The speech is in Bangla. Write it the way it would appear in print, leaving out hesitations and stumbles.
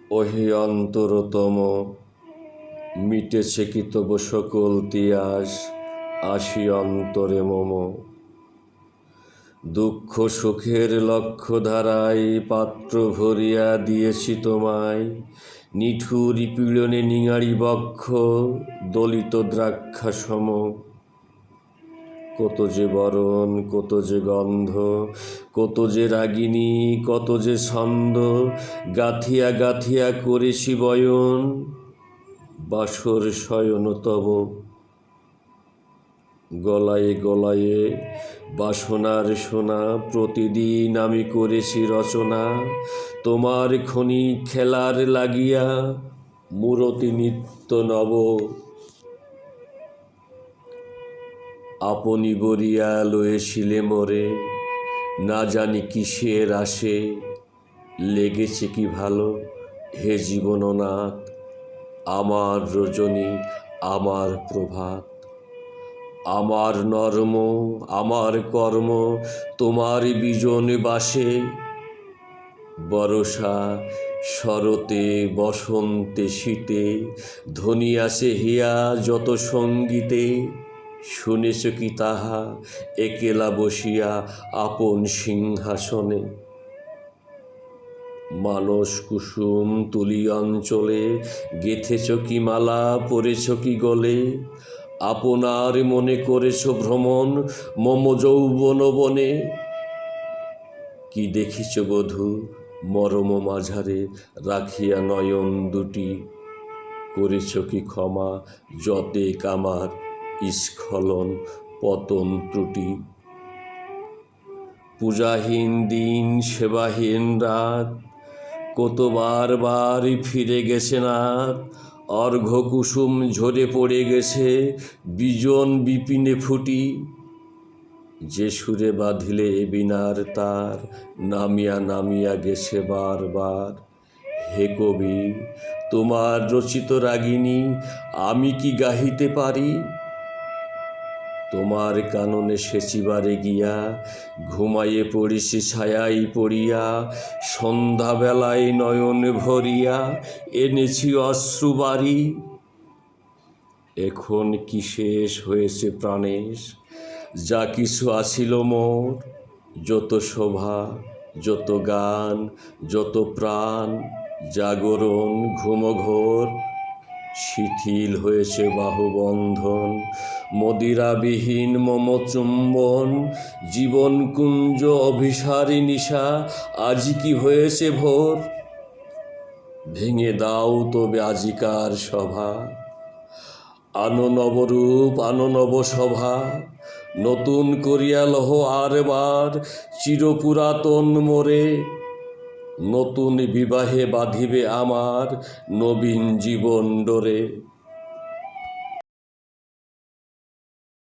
ওহে অন্তরতম, মিটেছে কি তব সকল তিয়াস, আসি অন্তরে মম। দুঃখ সুখের লক্ষ্য ধারায় পাত্র ভরিয়া দিয়েছি তোমায়, নিঠুর পীড়নে নিঙারি বক্ষ দলিত দ্রাক্ষা সম। কত যে বরণ, কত যে গন্ধ, কত যে রাগিনী, কত যে ছন্দ, গাথিয়া গাথিয়া করেছি বয়ন, বাসর শয়ন তব। গলায়ে গলায়ে বাসনার সোনা, প্রতিদিন আমি করেছি রচনা, তোমার ক্ষণিক খেলার লাগিয়া মূরতি নিত্য নব। আপনি বরিয়া লয়েছিলে মোরে, না জানি কিসের আসে, লেগেছে কি ভালো হে জীবননাথ, আমার রজনী, আমার প্রভাত। আমার নর্ম, আমার কর্ম তোমার বিজন বাসে, বরষা শরতে বসন্তে শীতে ধ্বনি আসে হিয়া যত সঙ্গীতে, শুনেছ কি তাহা একেলা বসিয়া আপন সিংহাসনে। মানস কুসুম তুলি অঞ্চলে গেথেছ কি মালা, পরেছ কি গলে, আপনার মনে করেছ ভ্রমণ মম যৌবন বনে। কি দেখিছ বধূ মরম মাঝারে রাখিয়া নয়ন দুটি, করেছ কি ক্ষমা যতেক আমার স্খলন পতন ত্রুটি। পূজাহীন দিন সেবাহীন রাত, কতবার বার ফিরে গেছে নাথ, অর্ঘ্য কুসুম ঝরে পড়ে গেছে বিজন বিপিনে ফুটি। যে সুরে বাঁধিলে এ বীণার তার, নামিয়া নামিয়া গেছে বারবার। হে কবি, তোমার রচিত রাগিনী আমি কি গাহিতে পারি? তোমার কাননে সেচিবারে গিয়া ঘুমাইয়ে পড়িছি ছায়াই পড়িয়া, সন্ধ্যাবেলায় নয়ন ভরিয়া এনেছি অশ্রুবারি। এখন কি শেষ হয়েছে প্রাণেশ, যা কিছু আছিল মোর, যত শোভা, যত গান, যত প্রাণ, জাগরণ ঘুমঘোর, শিথিল হয়েছে বাহুবন্ধন, মদিরাবিহীন মম চুম্বন, জীবন কুঞ্জ অভিসারী নিশা আজ কি হয়েছে ভোর। ভেঙে দাও তবে আজিকার সভা, আনো নবরূপ, আনো নব সভা, নতুন করিয়া লহ আরবার চিরপুরাতন মোরে। নতুন বিবাহে বাঁধিবে আমার নবীন জীবন ডোরে।